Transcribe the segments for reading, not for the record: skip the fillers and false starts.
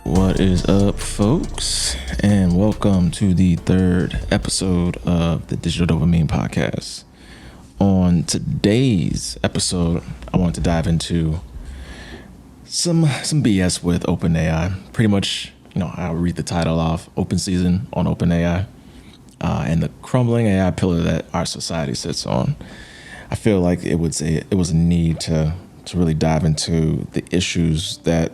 What is up, folks, and welcome to the third episode of the Digital Dopamine podcast. On today's episode, I want to dive into some BS with OpenAI. Pretty much, I'll read the title off: Open Season on OpenAI, and the crumbling AI pillar that our society sits on. I feel like it was a need to really dive into the issues that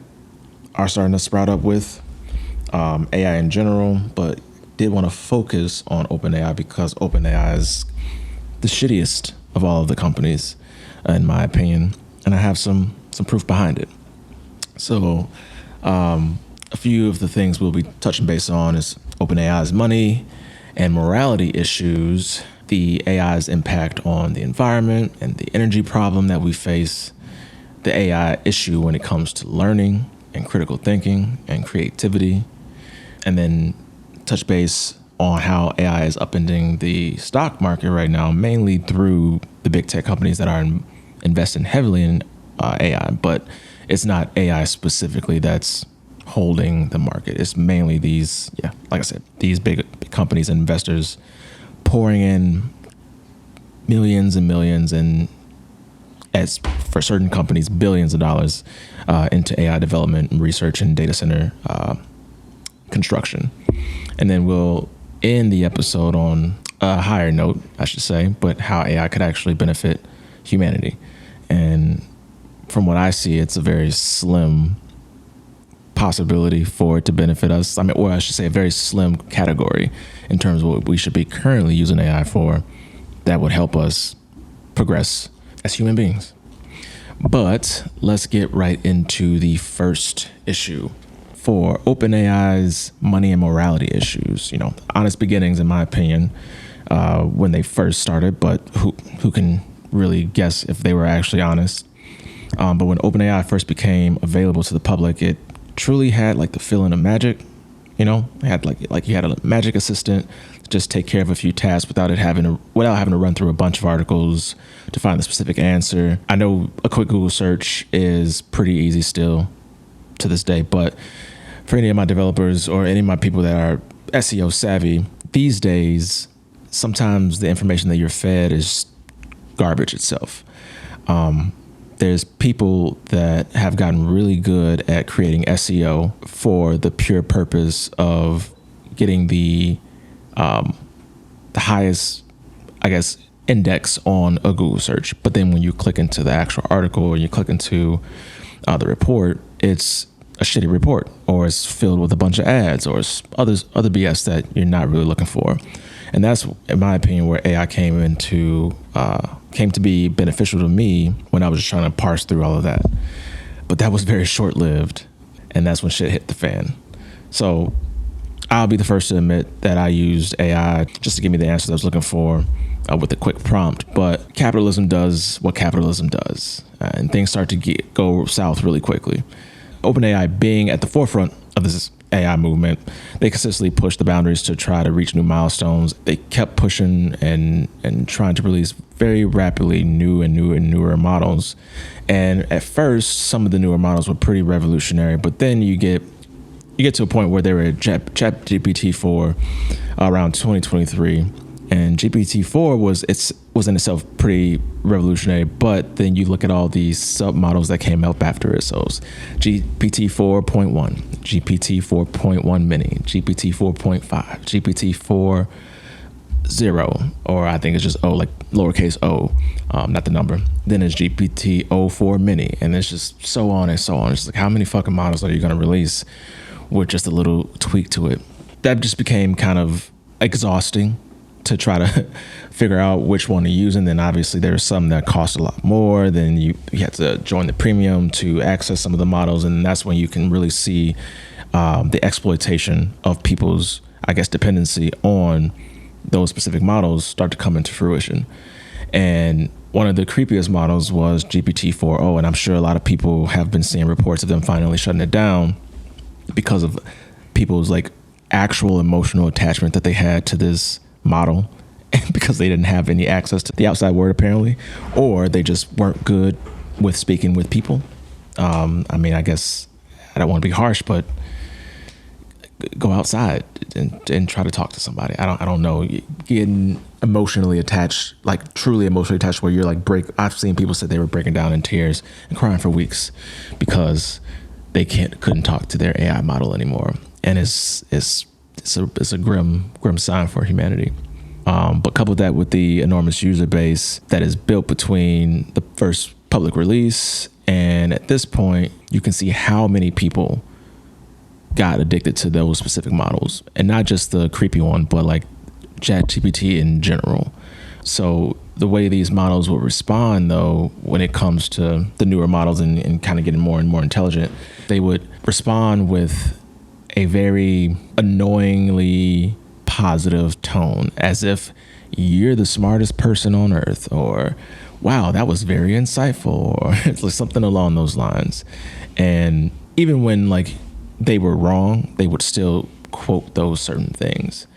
are starting to sprout up with AI in general, but did want to focus on OpenAI because OpenAI is the shittiest of all of the companies, in my opinion, and I have some proof behind it. So a few of the things we'll be touching base on is OpenAI's money and morality issues, the AI's impact on the environment and the energy problem that we face, the AI issue when it comes to learning and critical thinking and creativity, and then touch base on how AI is upending the stock market right now, mainly through the big tech companies that are investing heavily in AI. But it's not AI specifically that's holding the market. It's mainly these big companies and investors pouring in millions and millions, and as for certain companies, billions of dollars into AI development and research and data center construction. And then we'll end the episode on a higher note, I should say, but how AI could actually benefit humanity. And from what I see, it's a very slim possibility for it to benefit us. Or I should say a very slim category in terms of what we should be currently using AI for that would help us progress as human beings. But let's get right into the first issue for OpenAI's money and morality issues. Honest beginnings, in my opinion, when they first started, but who can really guess if they were actually honest? But when OpenAI first became available to the public, it truly had like the feeling of magic. It had like you had a magic assistant just take care of a few tasks without having to run through a bunch of articles to find the specific answer. I know a quick Google search is pretty easy still to this day, but for any of my developers or any of my people that are SEO savvy these days, sometimes the information that you're fed is garbage itself. There's people that have gotten really good at creating SEO for the pure purpose of getting the highest, index on a Google search. But then when you click into the actual article or you click into the report, it's a shitty report, or it's filled with a bunch of ads, or it's other BS that you're not really looking for. And that's, in my opinion, where AI came to be beneficial to me when I was just trying to parse through all of that. But that was very short-lived, and that's when shit hit the fan. So I'll be the first to admit that I used AI just to give me the answers I was looking for with a quick prompt. But capitalism does what capitalism does, and things start to go south really quickly. OpenAI being at the forefront of this AI movement, they consistently pushed the boundaries to try to reach new milestones. They kept pushing and trying to release very rapidly newer models. And at first, some of the newer models were pretty revolutionary, but then you get to a point where they were at GPT-4 around 2023, and GPT-4 was in itself pretty revolutionary. But then you look at all these sub models that came up after it. So GPT 4.1, GPT 4.1 mini, GPT 4.5, GPT 4.0, or I think it's just O, like lowercase o, not the number. Then it's GPT 04 mini, and it's just so on and so on. It's like, how many fucking models are you going to release with just a little tweak to it? That just became kind of exhausting to try to figure out which one to use. And then obviously there's some that cost a lot more. Then you have to join the premium to access some of the models. And that's when you can really see the exploitation of people's, I guess, dependency on those specific models start to come into fruition. And one of the creepiest models was GPT-4o, and I'm sure a lot of people have been seeing reports of them finally shutting it down because of people's like actual emotional attachment that they had to this model, because they didn't have any access to the outside world apparently, or they just weren't good with speaking with people. I mean, I guess I don't want to be harsh, but go outside and try to talk to somebody. I don't know, getting emotionally attached, like truly emotionally attached, where you're like I've seen people say they were breaking down in tears and crying for weeks because they couldn't talk to their AI model anymore. And it's a grim sign for humanity. But couple that with the enormous user base that is built between the first public release and at this point, you can see how many people got addicted to those specific models, and not just the creepy one, but like ChatGPT in general. So the way these models will respond, though, when it comes to the newer models and kind of getting more and more intelligent, they would respond with a very annoyingly positive tone, as if you're the smartest person on earth, or wow, that was very insightful, or it's like something along those lines. And even when like they were wrong, they would still quote those certain things.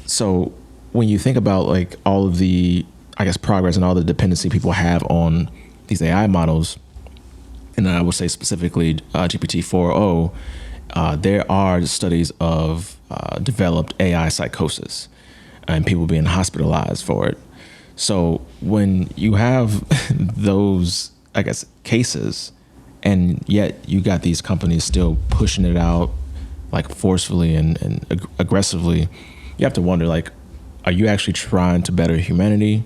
So when you think about like all of the, I guess, progress and all the dependency people have on these AI models, and I would say specifically GPT-4o, there are studies of developed AI psychosis and people being hospitalized for it. So when you have those, I guess, cases, and yet you got these companies still pushing it out like forcefully and aggressively, you have to wonder, like, are you actually trying to better humanity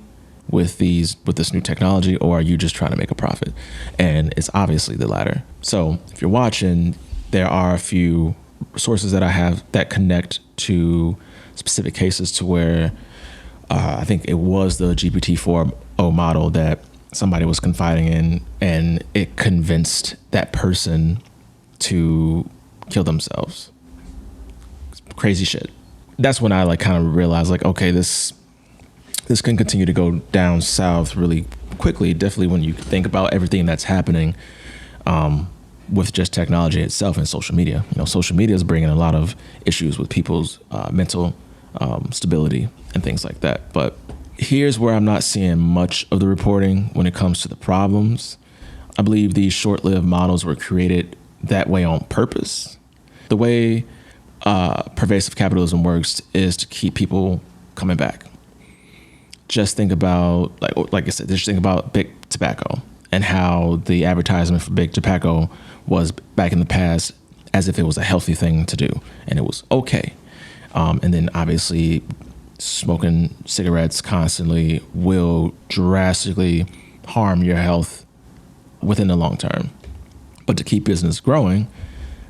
with this new technology, or are you just trying to make a profit? And it's obviously the latter. So if you're watching, there are a few sources that I have that connect to specific cases to where I think it was the GPT-4o model that somebody was confiding in, and it convinced that person to kill themselves. Crazy shit. That's when I like kind of realized, like, okay, this can continue to go down south really quickly. Definitely when you think about everything that's happening with just technology itself and social media. You know, social media is bringing a lot of issues with people's mental stability and things like that. But here's where I'm not seeing much of the reporting when it comes to the problems. I believe these short-lived models were created that way on purpose. The way pervasive capitalism works is to keep people coming back. Just think about, like I said, just think about big tobacco and how the advertisement for big tobacco was back in the past as if it was a healthy thing to do and it was okay. And then obviously smoking cigarettes constantly will drastically harm your health within the long term. But to keep business growing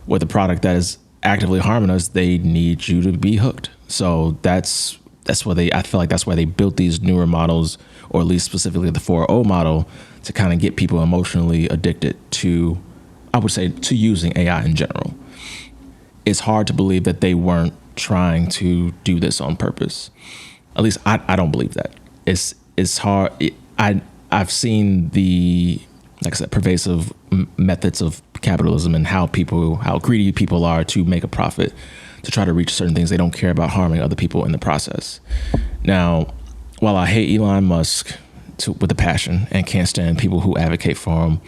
with a product that is actively harming us, they need you to be hooked. So that's why I feel like that's why they built these newer models, or at least specifically the 4o model, to kind of get people emotionally addicted to, I would say, to using AI in general. It's hard to believe that they weren't trying to do this on purpose. At least I don't believe that. It's hard. I've seen the, like I said, pervasive methods of capitalism and how greedy people are to make a profit, to try to reach certain things. They don't care about harming other people in the process. Now, while I hate Elon Musk with a passion and can't stand people who advocate for him,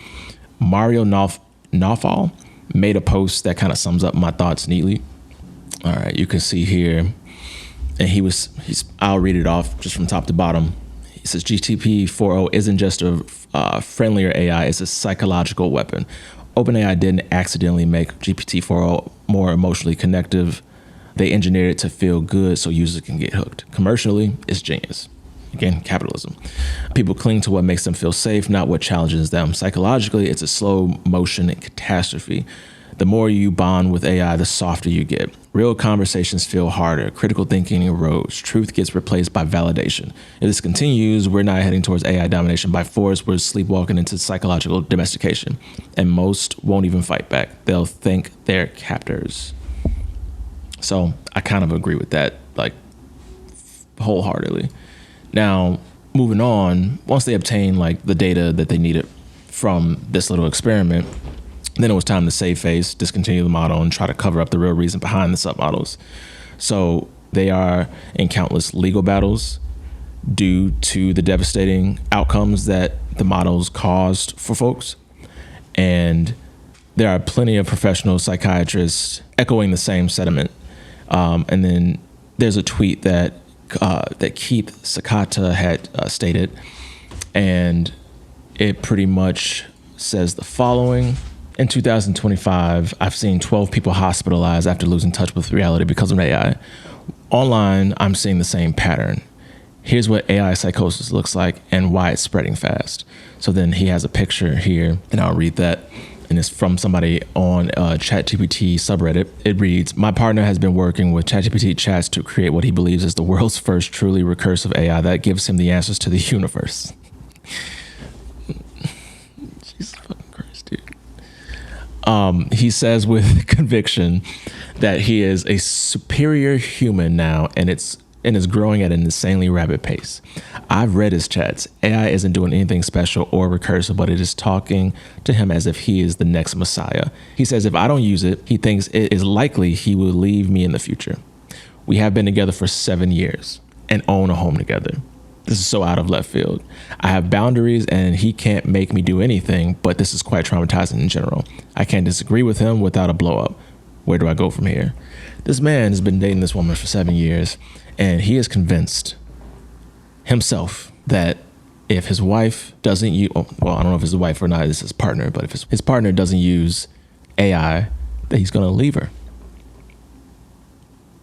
Mario Nawfal made a post that kind of sums up my thoughts neatly. All right, you can see here, and I'll read it off just from top to bottom. He says, GPT-4o isn't just a friendlier AI, it's a psychological weapon. OpenAI didn't accidentally make GPT-4o more emotionally connective. They engineered it to feel good so users can get hooked. Commercially, it's genius. Again, capitalism. People cling to what makes them feel safe, not what challenges them. Psychologically, it's a slow motion and catastrophe. The more you bond with AI, the softer you get. Real conversations feel harder. Critical thinking erodes. Truth gets replaced by validation. If this continues, we're not heading towards AI domination by force. We're sleepwalking into psychological domestication. And most won't even fight back. They'll think they're captors. So I kind of agree with that, like, wholeheartedly. Now, moving on, once they obtained like the data that they needed from this little experiment, then it was time to save face, discontinue the model, and try to cover up the real reason behind the submodels. So they are in countless legal battles due to the devastating outcomes that the models caused for folks. And there are plenty of professional psychiatrists echoing the same sentiment. And then there's a tweet that Keith Sakata had stated, and it pretty much says the following. In 2025, I've seen 12 people hospitalized after losing touch with reality because of AI. Online, I'm seeing the same pattern. Here's what AI psychosis looks like and why it's spreading fast. So then he has a picture here, and I'll read that. And it's from somebody on ChatGPT subreddit. It reads, "My partner has been working with ChatGPT chats to create what he believes is the world's first truly recursive AI that gives him the answers to the universe." Jesus fucking Christ, dude. He says with conviction that he is a superior human now, and is growing at an insanely rapid pace. I've read his chats. AI isn't doing anything special or recursive, but it is talking to him as if he is the next messiah. He says if I don't use it, he thinks it is likely he will leave me in the future. We have been together for 7 years and own a home together. This is so out of left field. I have boundaries and he can't make me do anything, but this is quite traumatizing in general. I can't disagree with him without a blow up. Where do I go from here? This man has been dating this woman for 7 years, and he is convinced himself that if his wife doesn't use, well, I don't know if it's his wife or not, it's his partner, but if his partner doesn't use AI, that he's going to leave her.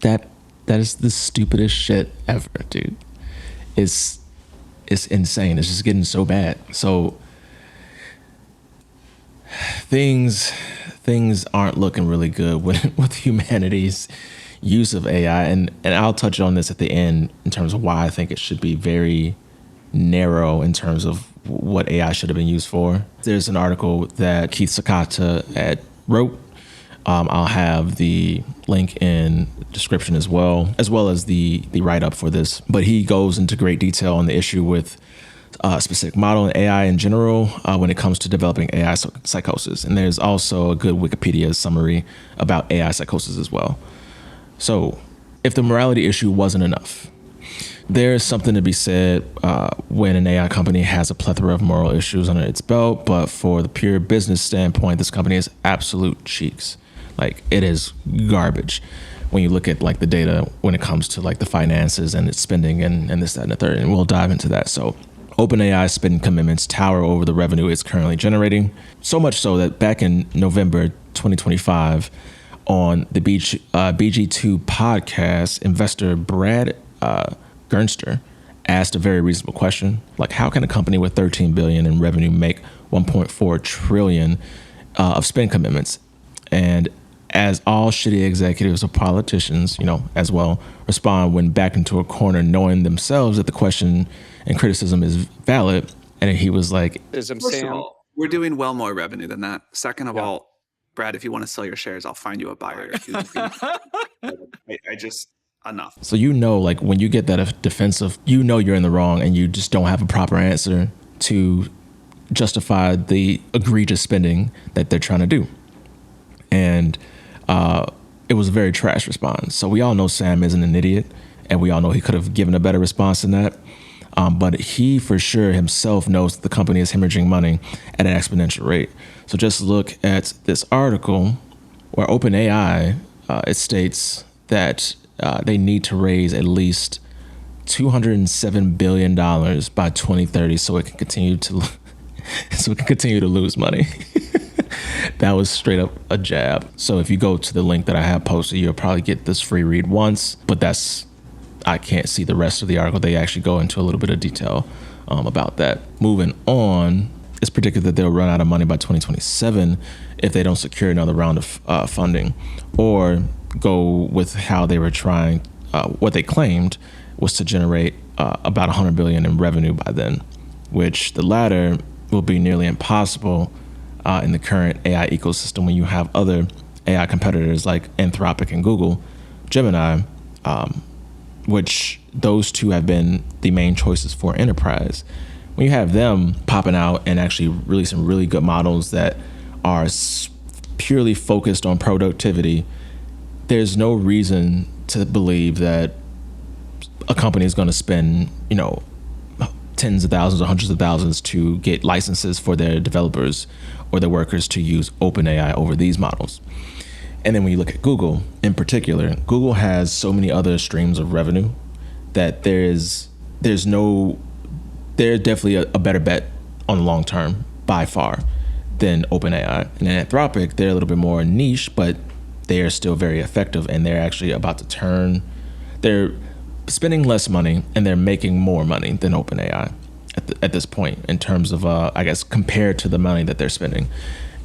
That is the stupidest shit ever, dude. It's insane. It's just getting so bad. So things aren't looking really good with humanity's use of AI, and I'll touch on this at the end in terms of why I think it should be very narrow in terms of what AI should have been used for. There's an article that Keith Sakata wrote. I'll have the link in the description as well as the write-up for this. But he goes into great detail on the issue with specific model and AI in general when it comes to developing AI psychosis. And there's also a good Wikipedia summary about AI psychosis as well. So if the morality issue wasn't enough, there's something to be said when an AI company has a plethora of moral issues under its belt. But for the pure business standpoint, this company is absolute cheeks. Like, it is garbage when you look at like the data when it comes to like the finances and its spending and this, that, and the third. And we'll dive into that. So OpenAI spending commitments tower over the revenue it's currently generating. So much so that back in November 2025, on the BG2 podcast, investor Brad Gernster asked a very reasonable question, like, how can a company with 13 billion in revenue make 1.4 trillion of spend commitments? And as all shitty executives or politicians, as well, respond when backed into a corner, knowing themselves that the question and criticism is valid. And he was like, First of all, we're doing well more revenue than that. Second of all, Brad, if you want to sell your shares, I'll find you a buyer. I just, enough. So like when you get that defensive, you're in the wrong and you just don't have a proper answer to justify the egregious spending that they're trying to do. And it was a very trash response. So we all know Sam isn't an idiot, and we all know he could have given a better response than that. But he for sure himself knows that the company is hemorrhaging money at an exponential rate. So just look at this article where OpenAI, it states that they need to raise at least $207 billion by 2030 so it can continue to lose money. That was straight up a jab. So if you go to the link that I have posted, you'll probably get this free read once, but I can't see the rest of the article. They actually go into a little bit of detail about that. Moving on, it's predicted that they'll run out of money by 2027 if they don't secure another round of funding, or go with how they were trying, what they claimed was to generate about 100 billion in revenue by then, which the latter will be nearly impossible in the current AI ecosystem when you have other AI competitors like Anthropic and Google, Gemini, which those two have been the main choices for enterprise. When you have them popping out and actually releasing really good models that are purely focused on productivity, there's no reason to believe that a company is going to spend, tens of thousands or hundreds of thousands to get licenses for their developers or their workers to use OpenAI over these models. And then when you look at Google in particular, Google has so many other streams of revenue that they're definitely a better bet on the long term by far than OpenAI. And then Anthropic, they're a little bit more niche, but they are still very effective, and they're actually about to they're spending less money and they're making more money than OpenAI at this point in terms of, I guess, compared to the money that they're spending.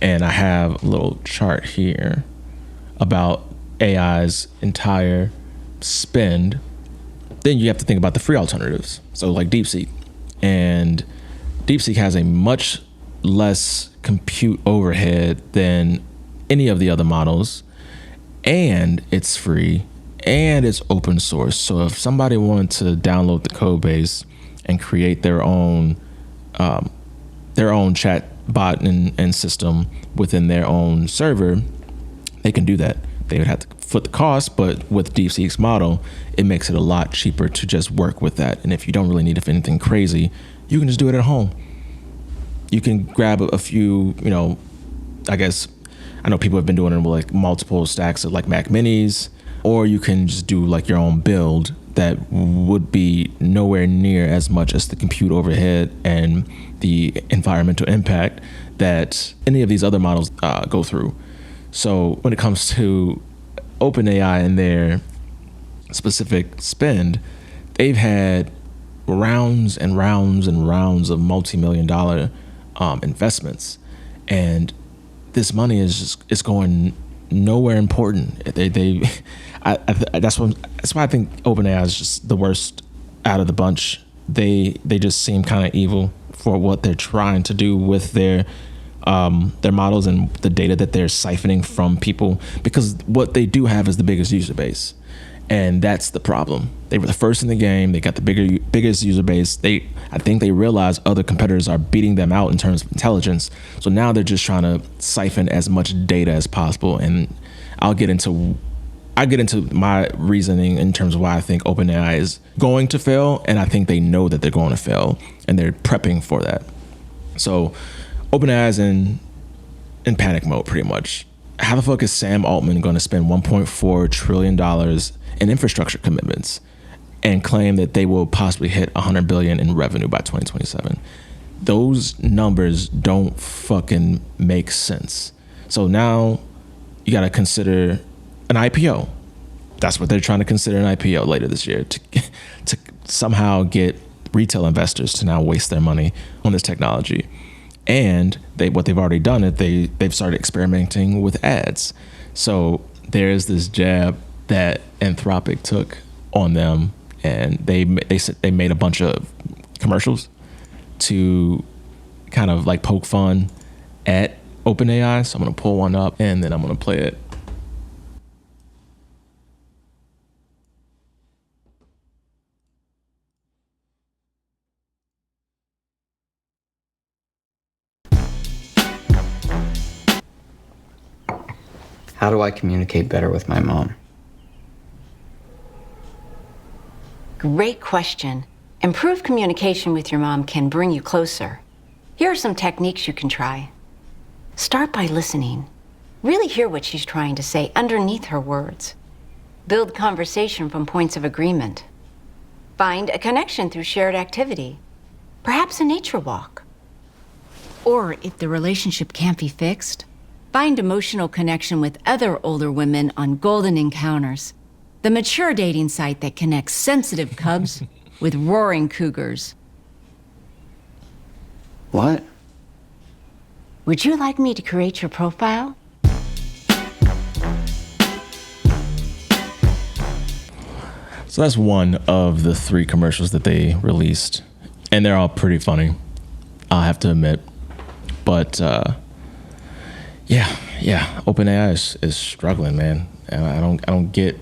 And I have a little chart here about AI's entire spend. Then you have to think about the free alternatives. So like DeepSeek. And DeepSeek has a much less compute overhead than any of the other models. And it's free. And it's open source. So if somebody wanted to download the code base and create their own chat bot and system within their own server, they can do that. They would have to foot the cost, but with DeepSeek's model, it makes it a lot cheaper to just work with that. And if you don't really need anything crazy, you can just do it at home. You can grab a few, I guess, I know people have been doing it with like multiple stacks of like Mac Minis, or you can just do like your own build that would be nowhere near as much as the compute overhead and the environmental impact that any of these other models go through. So when it comes to OpenAI and their specific spend, they've had rounds and rounds and rounds of multi-million-dollar investments, and this money is going nowhere important. That's why I think OpenAI is just the worst out of the bunch. They just seem kind of evil for what they're trying to do with their models and the data that they're siphoning from people, because what they do have is the biggest user base, and that's the problem. They were the first in the game. They got the biggest user base. I think they realize other competitors are beating them out in terms of intelligence. So now they're just trying to siphon as much data as possible. And I'll get into my reasoning in terms of why I think OpenAI is going to fail, and I think they know that they're going to fail, and they're prepping for that. So OpenAI is in panic mode pretty much. How the fuck is Sam Altman going to spend $1.4 trillion in infrastructure commitments and claim that they will possibly hit 100 billion in revenue by 2027? Those numbers don't fucking make sense. So now you got to consider an IPO. That's what they're trying to consider, an IPO later this year to somehow get retail investors to now waste their money on this technology. And what they've already done is they've started experimenting with ads. So there's this jab that Anthropic took on them, and they made a bunch of commercials to kind of like poke fun at OpenAI. So I'm gonna pull one up and then I'm gonna play it. How do I communicate better with my mom? Great question. Improved communication with your mom can bring you closer. Here are some techniques you can try. Start by listening. Really hear what she's trying to say underneath her words. Build conversation from points of agreement. Find a connection through shared activity, perhaps a nature walk. Or if the relationship can't be fixed, find emotional connection with other older women on Golden Encounters, the mature dating site that connects sensitive cubs with roaring cougars. What? Would you like me to create your profile? So that's one of the 3 commercials that they released. And they're all pretty funny, I have to admit. But yeah, OpenAI is struggling, man. And I don't get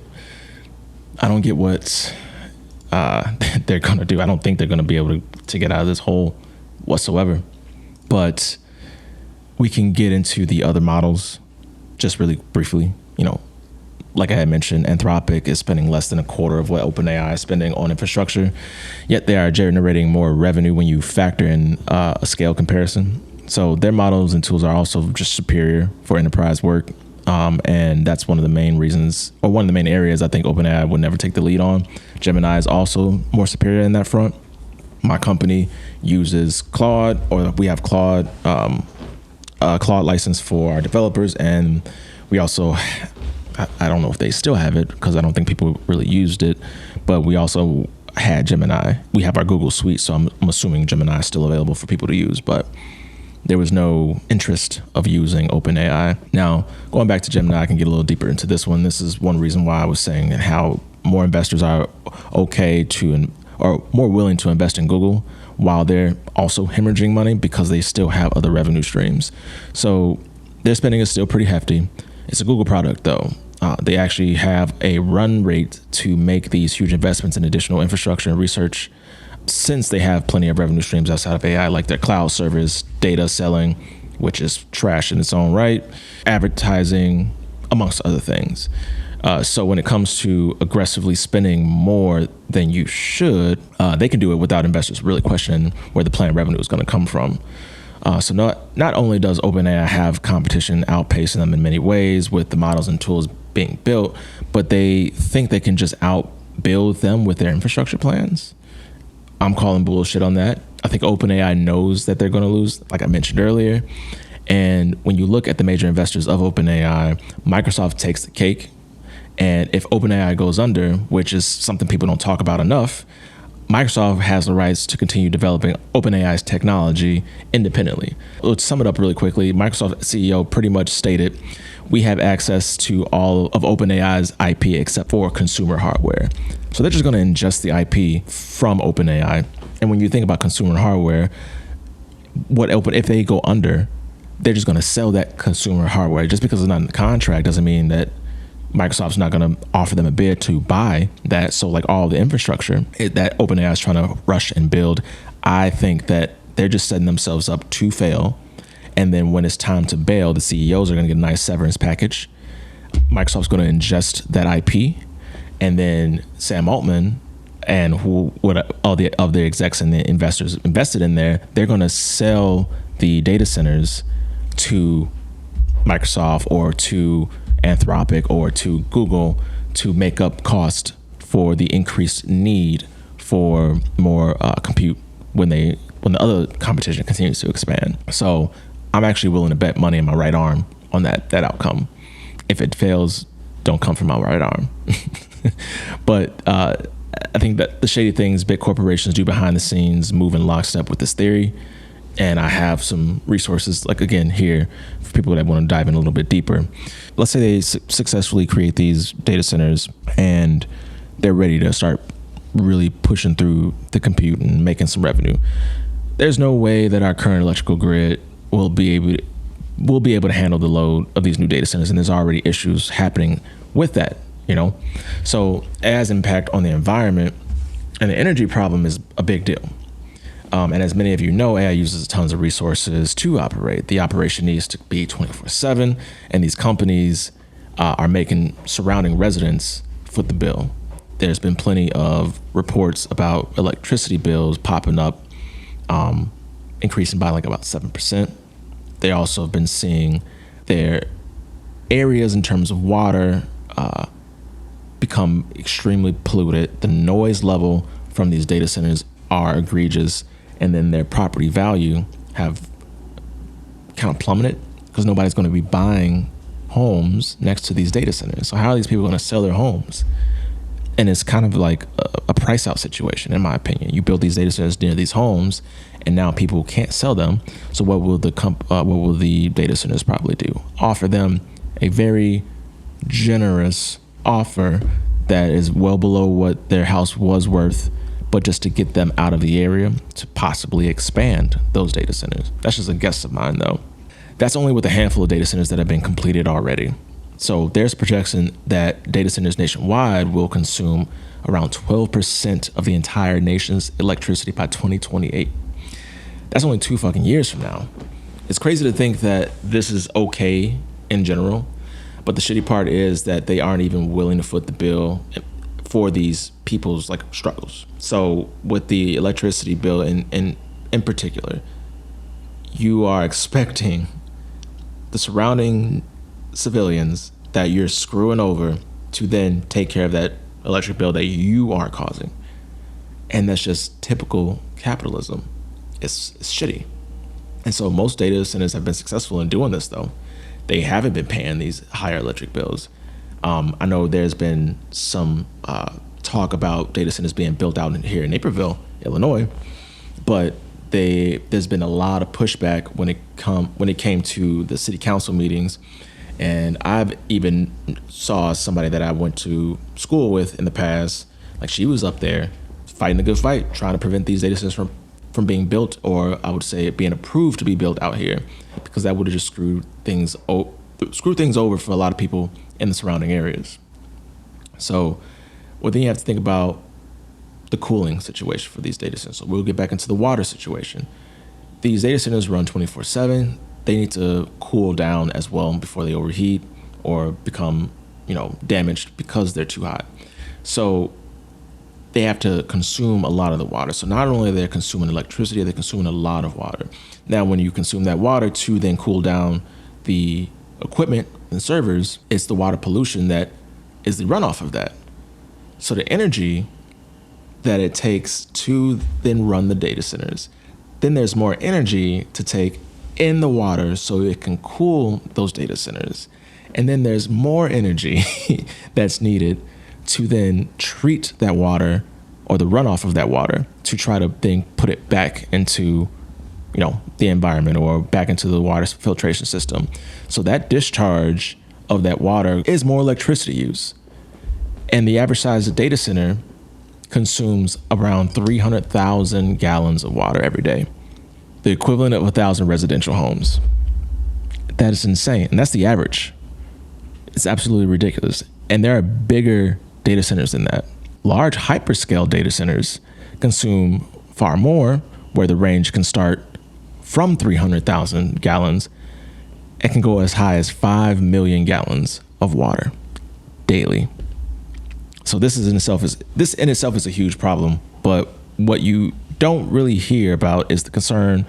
what they're gonna do. I don't think they're gonna be able to get out of this hole whatsoever. But we can get into the other models just really briefly. Like I had mentioned, Anthropic is spending less than a quarter of what OpenAI is spending on infrastructure, yet they are generating more revenue when you factor in a scale comparison. So their models and tools are also just superior for enterprise work. And that's one of the main reasons, or one of the main areas I think OpenAI would never take the lead on. Gemini is also more superior in that front. My company uses Claude, or we have Claude license for our developers, and we also, I don't know if they still have it because I don't think people really used it, but we also had Gemini. We have our Google Suite, so I'm assuming Gemini is still available for people to use, but there was no interest of using OpenAI. Now, going back to Gemini, I can get a little deeper into this one. This is one reason why I was saying how more investors are or more willing to invest in Google while they're also hemorrhaging money because they still have other revenue streams. So their spending is still pretty hefty. It's a Google product, though. They actually have a run rate to make these huge investments in additional infrastructure and research, since they have plenty of revenue streams outside of AI, like their cloud service, data selling, which is trash in its own right, advertising, amongst other things. So when it comes to aggressively spending more than you should, they can do it without investors really questioning where the planned revenue is going to come from. So not only does OpenAI have competition outpacing them in many ways with the models and tools being built, but they think they can just outbuild them with their infrastructure plans. I'm calling bullshit on that. I think OpenAI knows that they're going to lose, like I mentioned earlier. And when you look at the major investors of OpenAI, Microsoft takes the cake. And if OpenAI goes under, which is something people don't talk about enough, Microsoft has the rights to continue developing OpenAI's technology independently. Let's sum it up really quickly. Microsoft CEO pretty much stated, we have access to all of OpenAI's IP except for consumer hardware. So they're just going to ingest the IP from OpenAI. And when you think about consumer hardware, if they go under, they're just going to sell that consumer hardware. Just because it's not in the contract doesn't mean that Microsoft's not going to offer them a bid to buy that. So like all the infrastructure that OpenAI is trying to rush and build, I think that they're just setting themselves up to fail. And then when it's time to bail, the CEOs are going to get a nice severance package. Microsoft's going to ingest that IP. And then Sam Altman and all the execs and the investors invested in there, they're going to sell the data centers to Microsoft or to Anthropic or to Google to make up cost for the increased need for more compute when the other competition continues to expand. So I'm actually willing to bet money in my right arm on that outcome. If it fails, don't come from my right arm. But I think that the shady things big corporations do behind the scenes move in lockstep with this theory. And I have some resources, like again here, for people that want to dive in a little bit deeper. Let's say they successfully create these data centers and they're ready to start really pushing through the compute and making some revenue. There's no way that our current electrical grid will be able to handle the load of these new data centers, and there's already issues happening with that, So it has impact on the environment, and the energy problem is a big deal. And as many of you know, AI uses tons of resources to operate. The operation needs to be 24/7, and these companies are making surrounding residents foot the bill. There's been plenty of reports about electricity bills popping up, increasing by like about 7%. They also have been seeing their areas in terms of water become extremely polluted. The noise level from these data centers are egregious. And then their property value have kind of plummeted because nobody's going to be buying homes next to these data centers. So how are these people going to sell their homes? And it's kind of like a price out situation, in my opinion. You build these data centers near these homes, and now people can't sell them. So what will the data centers probably do? Offer them a very generous offer that is well below what their house was worth, but just to get them out of the area to possibly expand those data centers. That's just a guess of mine, though. That's only with a handful of data centers that have been completed already. So there's a projection that data centers nationwide will consume around 12% of the entire nation's electricity by 2028. That's only 2 fucking years from now. It's crazy to think that this is okay in general, but the shitty part is that they aren't even willing to foot the bill for these people's like struggles. So with the electricity bill in particular, you are expecting the surrounding civilians that you're screwing over to then take care of that electric bill that you are causing. And that's just typical capitalism. It's shitty. And so most data centers have been successful in doing this, though. They haven't been paying these higher electric bills. I know there's been some talk about data centers being built out here in Naperville, Illinois, but there's been a lot of pushback when it came to the city council meetings. And I've even saw somebody that I went to school with in the past, like she was up there fighting the good fight, trying to prevent these data centers from being built, or I would say being approved to be built out here, because that would have just screwed things over for a lot of people in the surrounding areas. So, well, then you have to think about the cooling situation for these data centers. So we'll get back into the water situation. These data centers run 24/7. They need to cool down as well before they overheat or become, damaged because they're too hot. So they have to consume a lot of the water. So not only are they consuming electricity, they're consuming a lot of water. Now, when you consume that water to then cool down the equipment and servers, it's the water pollution that is the runoff of that. So the energy that it takes to then run the data centers, then there's more energy to take in the water so it can cool those data centers. And then there's more energy that's needed to then treat that water or the runoff of that water to try to then put it back into, the environment or back into the water filtration system. So that discharge of that water is more electricity use. And the average size of data center consumes around 300,000 gallons of water every day, the equivalent of 1,000 residential homes. That is insane. And that's the average. It's absolutely ridiculous. And there are bigger data centers than that. Large hyperscale data centers consume far more, where the range can start from 300,000 gallons. It can go as high as 5 million gallons of water daily. So this in itself is a huge problem. But what you don't really hear about is the concern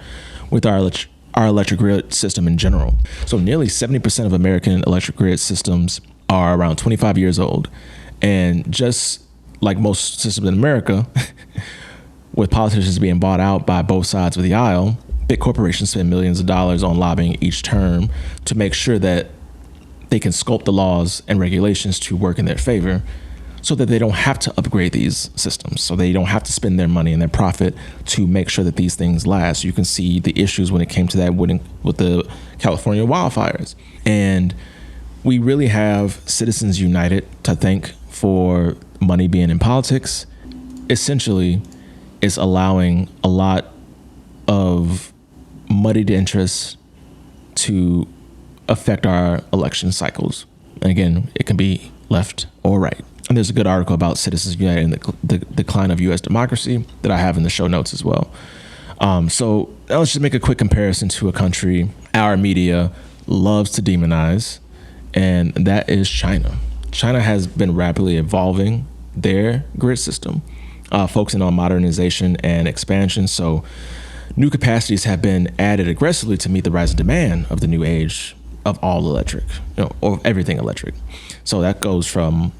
with our electric grid system in general. So nearly 70% of American electric grid systems are around 25 years old. And just like most systems in America, with politicians being bought out by both sides of the aisle, big corporations spend millions of dollars on lobbying each term to make sure that they can sculpt the laws and regulations to work in their favor, so that they don't have to upgrade these systems, so they don't have to spend their money and their profit to make sure that these things last. You can see the issues when it came to that with the California wildfires. And we really have citizens united to thank for money being in politics. Essentially, it's allowing a lot of muddied interests to affect our election cycles. And again, it can be left or right. And there's a good article about Citizens United and the decline of U.S. democracy that I have in the show notes as well. So now let's just make a quick comparison to a country our media loves to demonize, and that is China. China has been rapidly evolving their grid system, focusing on modernization and expansion. So new capacities have been added aggressively to meet the rising demand of the new age of all electric, or everything electric. So that goes from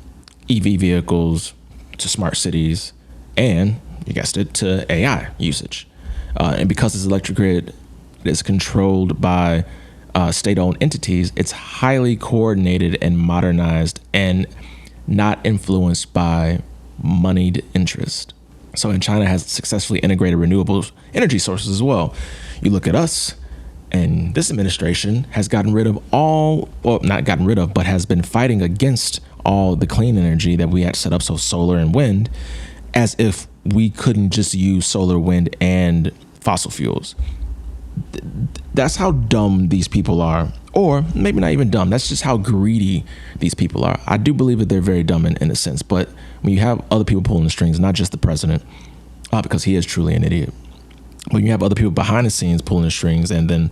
EV vehicles to smart cities, and you guessed it, to AI usage. And because this electric grid is controlled by state-owned entities, it's highly coordinated and modernized and not influenced by moneyed interest. So, and China has successfully integrated renewable energy sources as well. You look at us, and this administration has gotten rid of not gotten rid of, but has been fighting against all the clean energy that we had set up, so solar and wind, as if we couldn't just use solar, wind, and fossil fuels. That's how dumb these people are, or maybe not even dumb. That's just how greedy these people are. I do believe that they're very dumb in a sense, but when you have other people pulling the strings, not just the president, because he is truly an idiot, when you have other people behind the scenes pulling the strings and then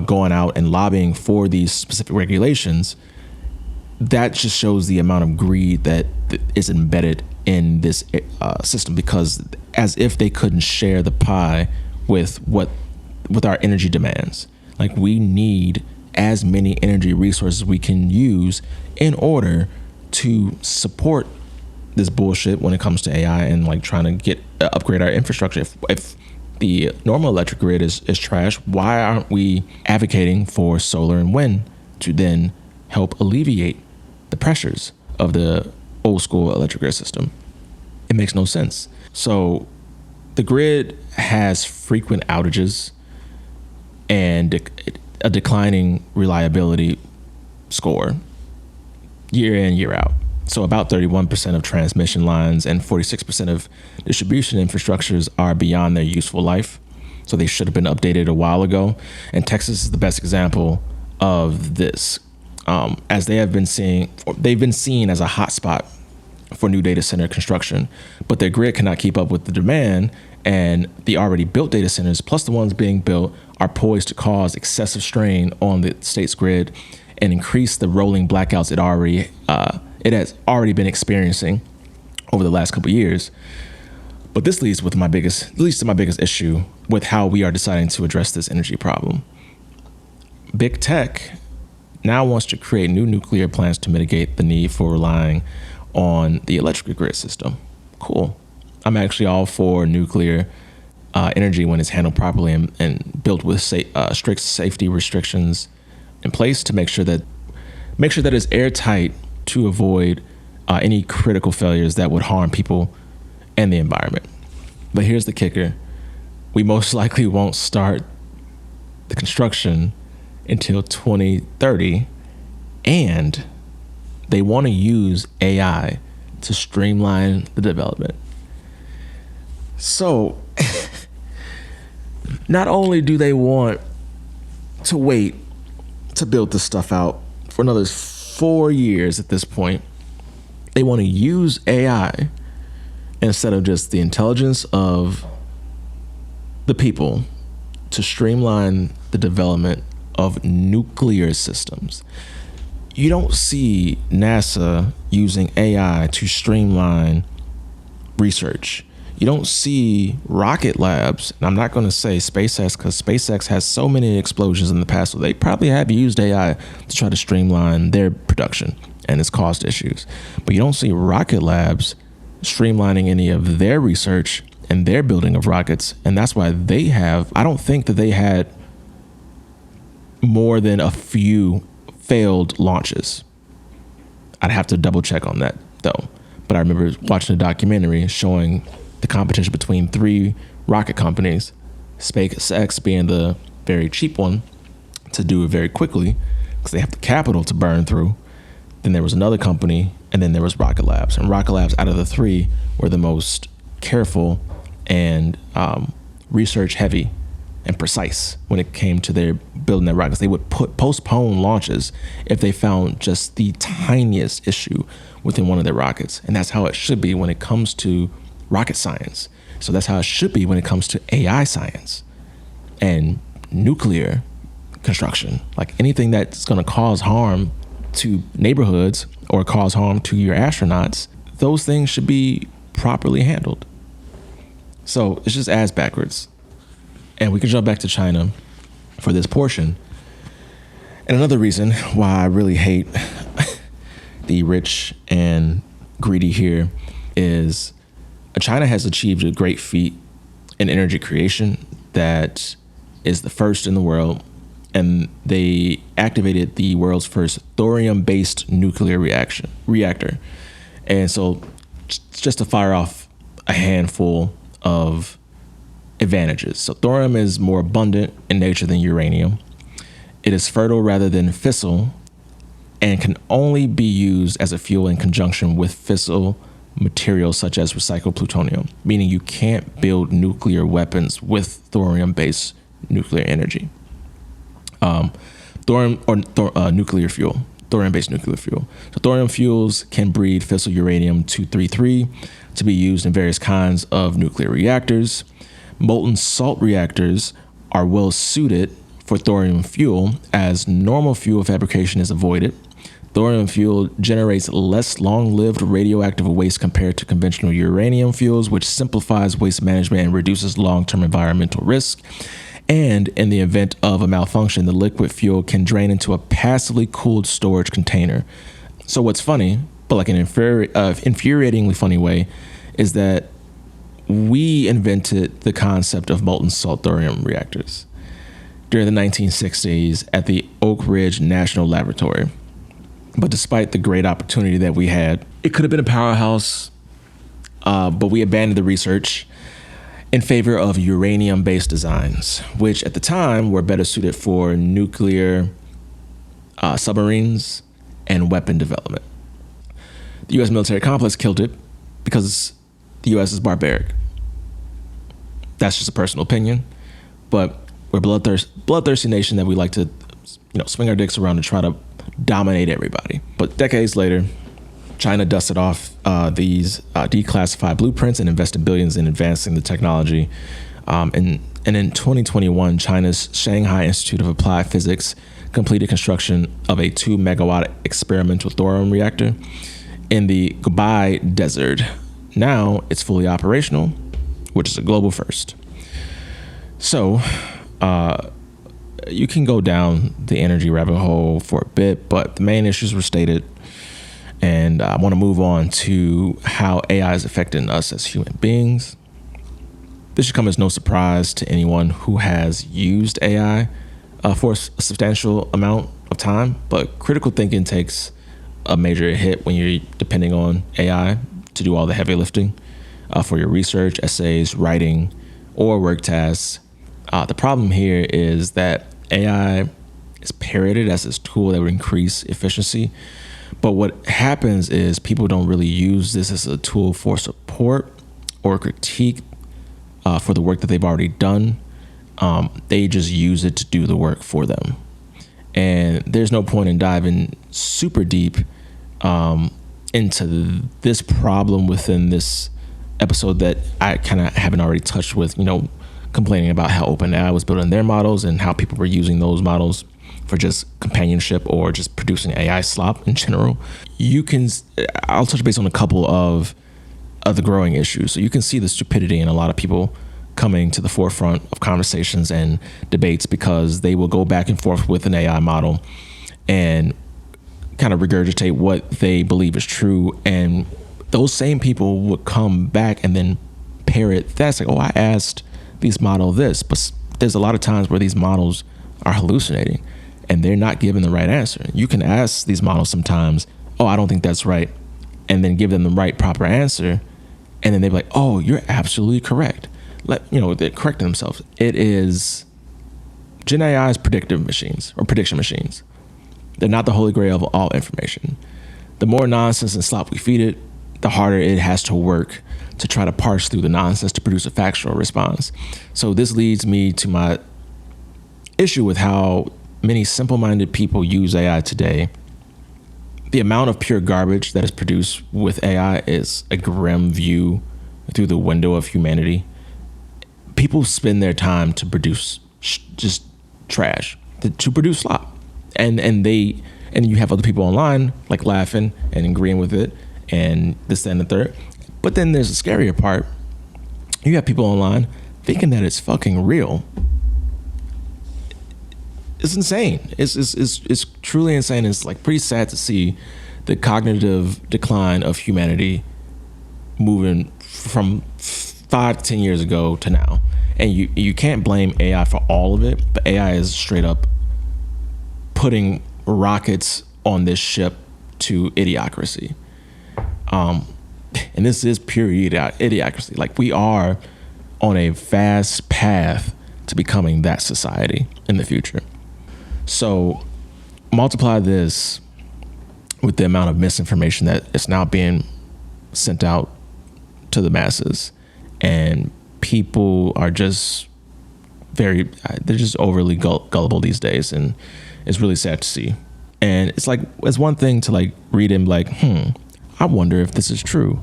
going out and lobbying for these specific regulations, that just shows the amount of greed that is embedded in this system, because as if they couldn't share the pie with our energy demands. Like, we need as many energy resources we can use in order to support this bullshit when it comes to AI and like trying to upgrade our infrastructure. If the normal electric grid is trash, why aren't we advocating for solar and wind to then help alleviate the pressures of the old school electric grid system? It makes no sense. So the grid has frequent outages and a declining reliability score year in, year out. So about 31% of transmission lines and 46% of distribution infrastructures are beyond their useful life. So they should have been updated a while ago. And Texas is the best example of this, as they've been seen as a hotspot for new data center construction, but their grid cannot keep up with the demand, and the already built data centers, plus the ones being built, are poised to cause excessive strain on the state's grid and increase the rolling blackouts it has already been experiencing over the last couple of years. But this leads to my biggest issue with how we are deciding to address this energy problem. Big tech now wants to create new nuclear plants to mitigate the need for relying on the electric grid system. Cool. I'm actually all for nuclear energy when it's handled properly and built with strict safety restrictions in place to make sure that it's airtight to avoid any critical failures that would harm people and the environment. But here's the kicker. We most likely won't start the construction until 2030, and they want to use AI to streamline the development. So not only do they want to wait to build this stuff out for another 4 years at this point, they want to use AI instead of just the intelligence of the people to streamline the development of nuclear systems. You don't see NASA using AI to streamline research. You don't see rocket labs, and I'm not going to say SpaceX because SpaceX has so many explosions in the past, so they probably have used AI to try to streamline their production, and it's caused issues. But you don't see rocket labs streamlining any of their research and their building of rockets, and that's why I don't think that they had more than a few failed launches. I'd have to double check on that though. But I remember watching a documentary showing the competition between 3 rocket companies, SpaceX being the very cheap one to do it very quickly because they have the capital to burn through. Then there was another company, and then there was Rocket Labs. And Rocket Labs, out of the 3, were the most careful and research heavy and precise when it came to their building their rockets. They would postpone launches if they found just the tiniest issue within one of their rockets. And that's how it should be when it comes to rocket science. So that's how it should be when it comes to AI science and nuclear construction. Like anything that's going to cause harm to neighborhoods or cause harm to your astronauts, those things should be properly handled. So it's just ass backwards. And we can jump back to China for this portion. And another reason why I really hate the rich and greedy here is China has achieved a great feat in energy creation that is the first in the world. And they activated the world's first thorium-based nuclear reactor. And so just to fire off a handful of advantages. So thorium is more abundant in nature than uranium. It is fertile rather than fissile and can only be used as a fuel in conjunction with fissile materials such as recycled plutonium, meaning you can't build nuclear weapons with thorium-based nuclear energy. Nuclear fuel, thorium-based nuclear fuel. So thorium fuels can breed fissile uranium-233 to be used in various kinds of nuclear reactors. Molten salt reactors are well suited for thorium fuel as normal fuel fabrication is avoided. Thorium fuel generates less long-lived radioactive waste compared to conventional uranium fuels, which simplifies waste management and reduces long-term environmental risk. And in the event of a malfunction, the liquid fuel can drain into a passively cooled storage container. So what's funny, but like an infuriatingly funny way, is that we invented the concept of molten salt thorium reactors during the 1960s at the Oak Ridge National Laboratory. But despite the great opportunity that we had, it could have been a powerhouse, but we abandoned the research in favor of uranium-based designs, which at the time were better suited for nuclear submarines and weapon development. The U.S. military complex killed it because the U.S. is barbaric. That's just a personal opinion, but we're a bloodthirsty nation that we like to, swing our dicks around and try to dominate everybody. But decades later, China dusted off these declassified blueprints and invested billions in advancing the technology. And in 2021, China's Shanghai Institute of Applied Physics completed construction of a 2-megawatt experimental thorium reactor in the Gobi Desert. Now it's fully operational, which is a global first. So you can go down the energy rabbit hole for a bit, but the main issues were stated. And I want to move on to how AI is affecting us as human beings. This should come as no surprise to anyone who has used AI for a substantial amount of time, but critical thinking takes a major hit when you're depending on AI to do all the heavy lifting for your research, essays, writing, or work tasks. The problem here is that AI is parroted as this tool that would increase efficiency. But what happens is people don't really use this as a tool for support or critique for the work that they've already done. They just use it to do the work for them. And there's no point in diving super deep into this problem within this episode that I kind of haven't already touched with, complaining about how OpenAI was building their models and how people were using those models for just companionship or just producing AI slop in general. I'll touch base on a couple of the growing issues. So you can see the stupidity in a lot of people coming to the forefront of conversations and debates because they will go back and forth with an AI model and kind of regurgitate what they believe is true. And those same people would come back and then parrot that's like, oh, I asked these model this, but there's a lot of times where these models are hallucinating and they're not giving the right answer. You can ask these models sometimes, oh, I don't think that's right, and then give them the right proper answer, and then they're like, oh, you're absolutely correct. They're correcting themselves. It is Gen AI's predictive machines or prediction machines. They're not the holy grail of all information. The more nonsense and slop we feed it, the harder it has to work to try to parse through the nonsense to produce a factual response. So this leads me to my issue with how many simple-minded people use AI today. The amount of pure garbage that is produced with AI is a grim view through the window of humanity. People spend their time to produce just trash, to produce slop. And you have other people online like laughing and agreeing with it and this, that, and the third. But then there's the scarier part. You have people online thinking that it's fucking real. It's insane. It's truly insane. It's like pretty sad to see the cognitive decline of humanity moving from 5 to 10 years ago to now. And you can't blame AI for all of it, but AI is straight up putting rockets on this ship to idiocracy. and this is pure idiocracy. Like, we are on a fast path to becoming that society in the future. So multiply this with the amount of misinformation that is now being sent out to the masses, and people are just they're just overly gullible these days, and it's really sad to see. And it's like, it's one thing to like read and be like, I wonder if this is true.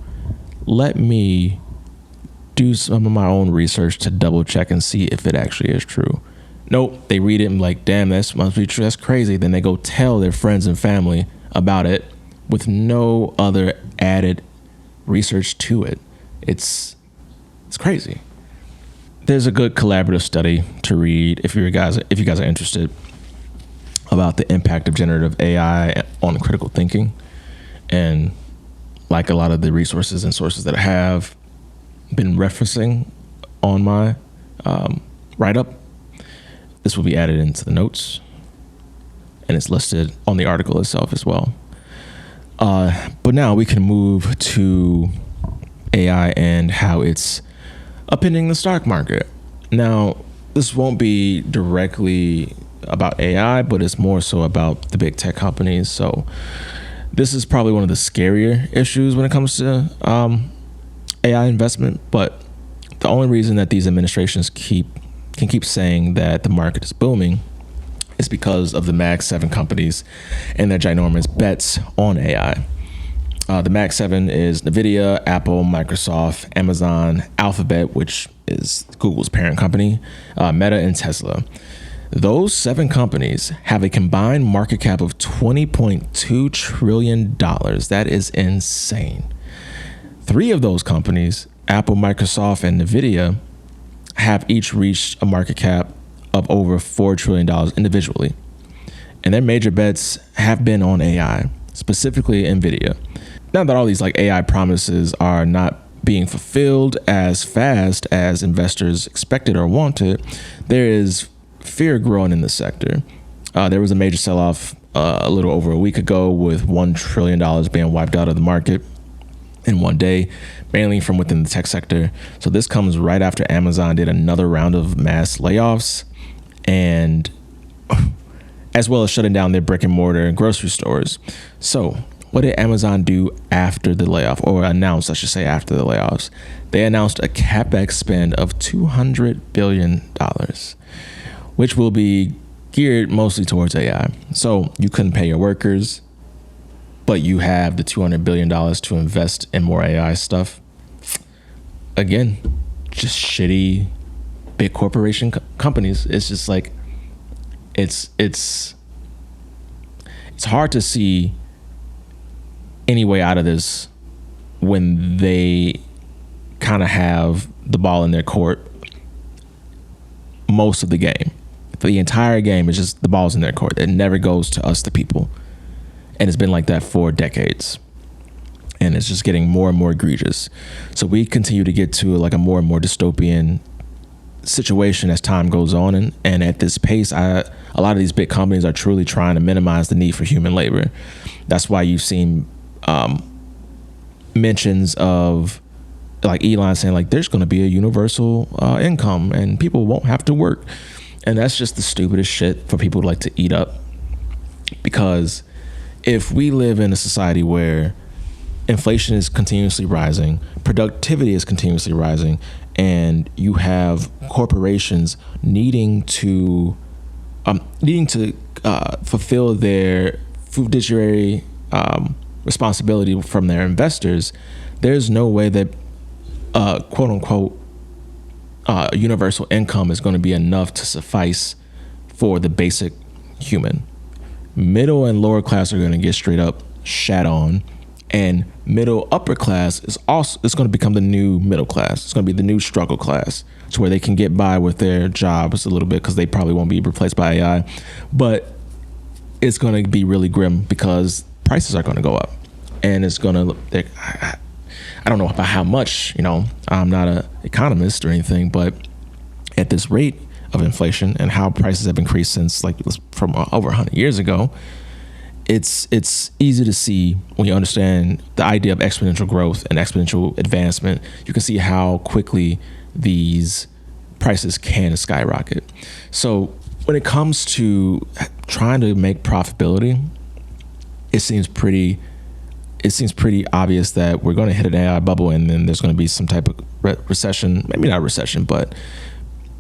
Let me do some of my own research to double check and see if it actually is true. Nope, they read it and like, damn, that must be true. That's crazy. Then they go tell their friends and family about it with no other added research to it. It's crazy. There's a good collaborative study to read if you guys are interested, about the impact of generative AI on critical thinking. And like a lot of the resources and sources that I have been referencing on my write-up, this will be added into the notes, and it's listed on the article itself as well. But now we can move to AI and how it's upending the stock market. Now, this won't be directly about AI, but it's more so about the big tech companies. So this is probably one of the scarier issues when it comes to AI investment. But the only reason that these administrations can keep saying that the market is booming is because of the Mag 7 companies and their ginormous bets on AI. The Mag 7 is NVIDIA, Apple, Microsoft, Amazon, Alphabet, which is Google's parent company, Meta, and Tesla. Those 7 companies have a combined market cap of $20.2 trillion. That is insane. 3 of those companies, Apple, Microsoft, and NVIDIA, have each reached a market cap of over $4 trillion individually. And their major bets have been on AI, specifically NVIDIA. Now that all these like AI promises are not being fulfilled as fast as investors expected or wanted, there is fear growing in the sector. There was a major sell-off a little over a week ago, with $1 trillion being wiped out of the market in one day, mainly from within the tech sector. So this comes right after Amazon did another round of mass layoffs, and as well as shutting down their brick and mortar grocery stores. So what did Amazon do after the layoff, or announced, I should say, after the layoffs? They announced a CapEx spend of $200 billion, which will be geared mostly towards AI. So you couldn't pay your workers, but you have the $200 billion to invest in more AI stuff. Again, just shitty big corporation companies. It's just like, it's hard to see any way out of this when they kind of have the ball in their court most of the game. For the entire game, it's just the ball's in their court. It never goes to us, the people. And it's been like that for decades. And it's just getting more and more egregious. So we continue to get to like a more and more dystopian situation as time goes on. And at this pace, a lot of these big companies are truly trying to minimize the need for human labor. That's why you've seen mentions of like Elon saying like there's going to be a universal income and people won't have to work. And that's just the stupidest shit for people to like to eat up. Because if we live in a society where inflation is continuously rising, productivity is continuously rising, and you have corporations needing to fulfill their fiduciary responsibility from their investors, there's no way that quote unquote universal income is going to be enough to suffice for the basic human. Middle and lower class are going to get straight up shat on, and middle upper class is going to become the new middle class. It's going to be the new struggle class, to where they can get by with their jobs a little bit because they probably won't be replaced by AI, but it's going to be really grim because prices are going to go up, and it's going to, I don't know about how much, I'm not an economist or anything, but at this rate of inflation and how prices have increased since like from over 100 years ago, it's easy to see when you understand the idea of exponential growth and exponential advancement. You can see how quickly these prices can skyrocket. So when it comes to trying to make profitability, it seems pretty obvious that we're going to hit an AI bubble, and then there's going to be some type of recession. Maybe not recession, but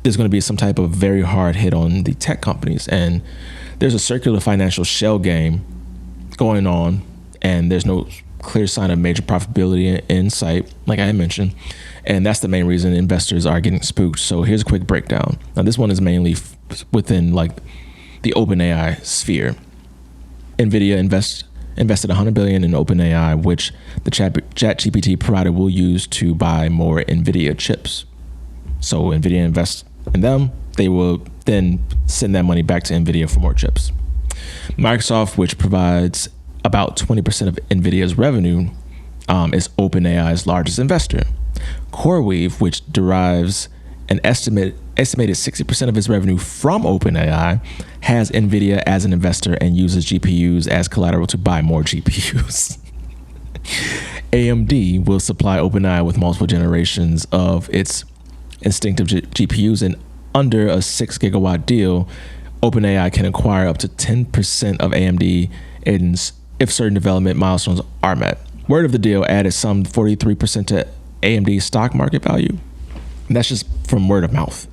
there's going to be some type of very hard hit on the tech companies. And there's a circular financial shell game going on, and there's no clear sign of major profitability in sight, like I mentioned. And that's the main reason investors are getting spooked. So here's a quick breakdown. Now, this one is mainly within like the OpenAI sphere. NVIDIA invested $100 billion in OpenAI, which the ChatGPT provider will use to buy more NVIDIA chips. So NVIDIA invests in them. They will then send that money back to NVIDIA for more chips. Microsoft, which provides about 20% of NVIDIA's revenue, is OpenAI's largest investor. CoreWeave, which derives an estimated 60% of its revenue from OpenAI, has NVIDIA as an investor and uses GPUs as collateral to buy more GPUs. AMD will supply OpenAI with multiple generations of its instinctive GPUs, and under a 6 gigawatt deal, OpenAI can acquire up to 10% of AMD if certain development milestones are met. Word of the deal added some 43% to AMD's stock market value. And that's just from word of mouth.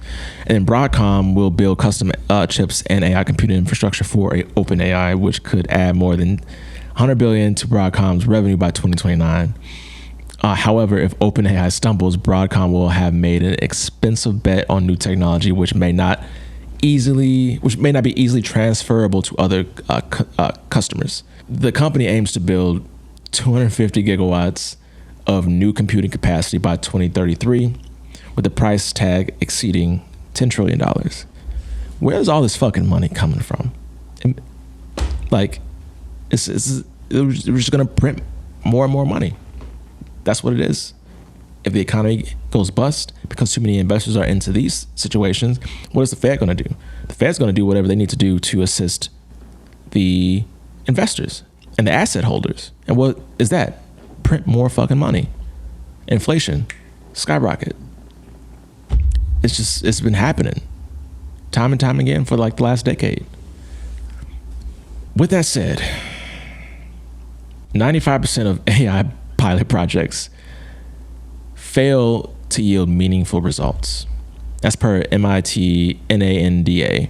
And then Broadcom will build custom chips and AI computing infrastructure for OpenAI, which could add more than $100 billion to Broadcom's revenue by 2029. However, if OpenAI stumbles, Broadcom will have made an expensive bet on new technology, which may not be easily transferable to other customers. The company aims to build 250 gigawatts of new computing capacity by 2033, with the price tag exceeding $10 trillion. Where's all this fucking money coming from? And, like, we're just gonna print more and more money. That's what it is. If the economy goes bust because too many investors are into these situations, what is the Fed going to do? The Fed's going to do whatever they need to do to assist the investors and the asset holders. And what is that? Print more fucking money. Inflation, skyrocket. It's been happening time and time again for like the last decade. With that said, 95% of AI pilot projects fail to yield meaningful results. As per MIT NANDA,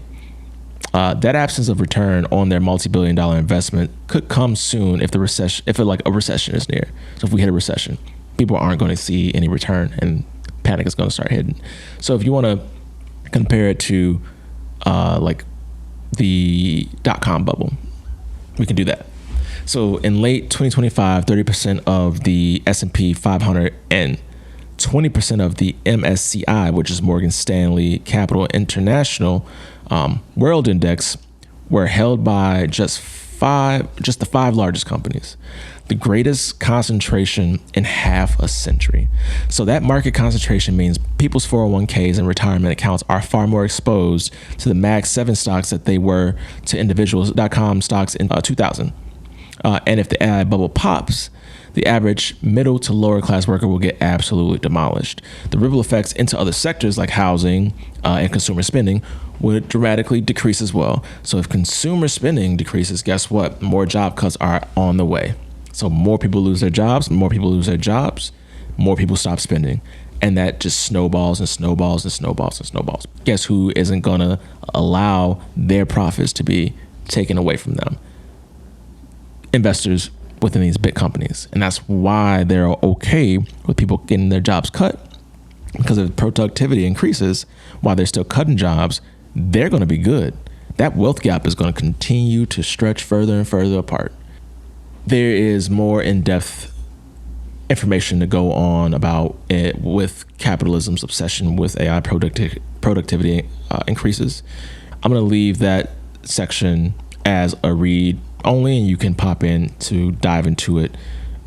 that absence of return on their multi-billion-dollar investment could come soon if a recession is near. So if we hit a recession, people aren't going to see any return, and panic is going to start hitting. So if you want to compare it to like the dot-com bubble, we can do that. So in late 2025, 30% of the S&P 500 and 20% of the MSCI, which is Morgan Stanley Capital International World Index, were held by just the five largest companies. The greatest concentration in half a century. So that market concentration means people's 401ks and retirement accounts are far more exposed to the Mag 7 stocks that they were to individuals.com stocks in 2000. And if the AI bubble pops, the average middle to lower class worker will get absolutely demolished. The ripple effects into other sectors like housing and consumer spending would dramatically decrease as well. So if consumer spending decreases, guess what? More job cuts are on the way. So more people lose their jobs, more people stop spending. And that just snowballs and snowballs and snowballs and snowballs. Guess who isn't gonna allow their profits to be taken away from them? Investors within these big companies. And that's why they're okay with people getting their jobs cut, because if productivity increases while they're still cutting jobs, they're going to be good. That wealth gap is going to continue to stretch further and further apart. There is more in-depth information to go on about it with capitalism's obsession with AI productivity increases. I'm going to leave that section as a read only, and you can pop in to dive into it,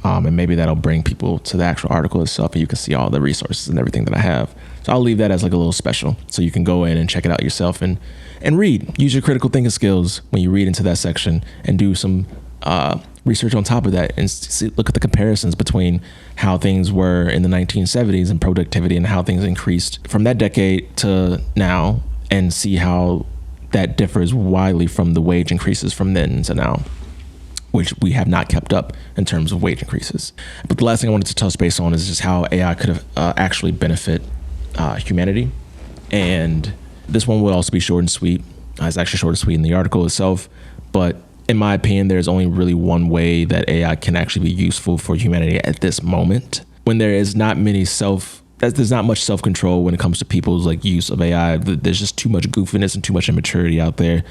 and maybe that'll bring people to the actual article itself, and you can see all the resources and everything that I have. So I'll leave that as like a little special, so you can go in and check it out yourself and read. Use your critical thinking skills when you read into that section, and do some research on top of that and look at the comparisons between how things were in the 1970s and productivity and how things increased from that decade to now, and see how that differs widely from the wage increases from then to now, which we have not kept up in terms of wage increases. But the last thing I wanted to touch base on is just how AI could have actually benefit humanity. And this one will also be short and sweet. It's actually short and sweet in the article itself. But in my opinion, there's only really one way that AI can actually be useful for humanity at this moment. When there's not much self-control when it comes to people's like use of AI. There's just too much goofiness and too much immaturity out there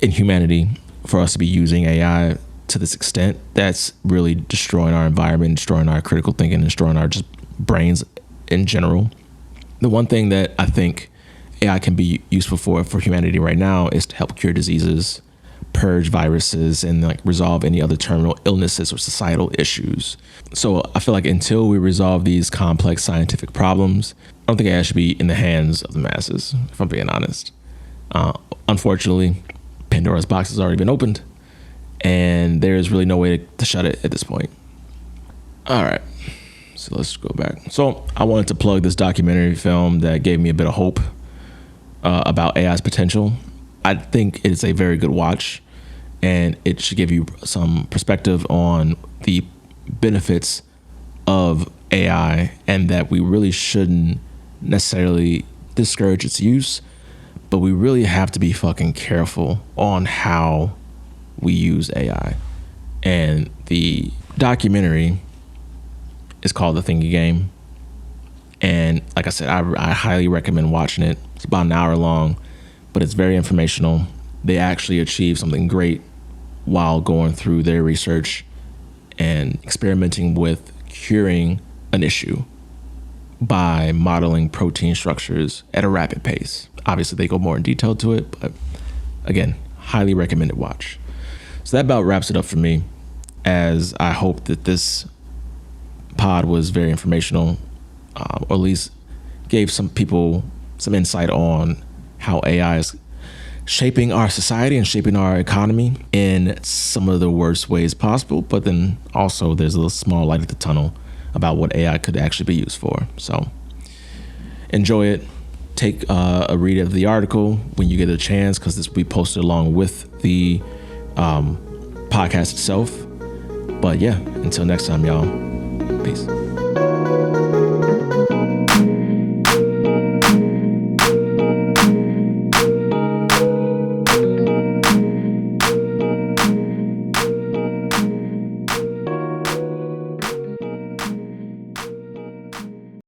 in humanity for us to be using AI to this extent. That's really destroying our environment, destroying our critical thinking, and destroying our just brains in general. The one thing that I think AI can be useful for humanity right now is to help cure diseases, purge viruses, and like resolve any other terminal illnesses or societal issues. So I feel like until we resolve these complex scientific problems, I don't think AI should be in the hands of the masses, if I'm being honest. Unfortunately, Pandora's box has already been opened, and there is really no way to shut it at this point. All right, so let's go back. So I wanted to plug this documentary film that gave me a bit of hope about AI's potential. I think it's a very good watch, and it should give you some perspective on the benefits of AI, and that we really shouldn't necessarily discourage its use, but we really have to be fucking careful on how we use AI. And the documentary is called The Thinking Game. And like I said, I highly recommend watching it. It's about an hour long, but it's very informational. They actually achieved something great while going through their research and experimenting with curing an issue by modeling protein structures at a rapid pace. Obviously, they go more in detail to it, but again, highly recommended watch. So that about wraps it up for me, as I hope that this pod was very informational, or at least gave some people some insight on how AI is shaping our society and shaping our economy in some of the worst ways possible. But then also there's a little small light at the tunnel about what AI could actually be used for. So enjoy it. Take a read of the article when you get a chance, because this will be posted along with the podcast itself. But yeah, until next time, y'all. Peace.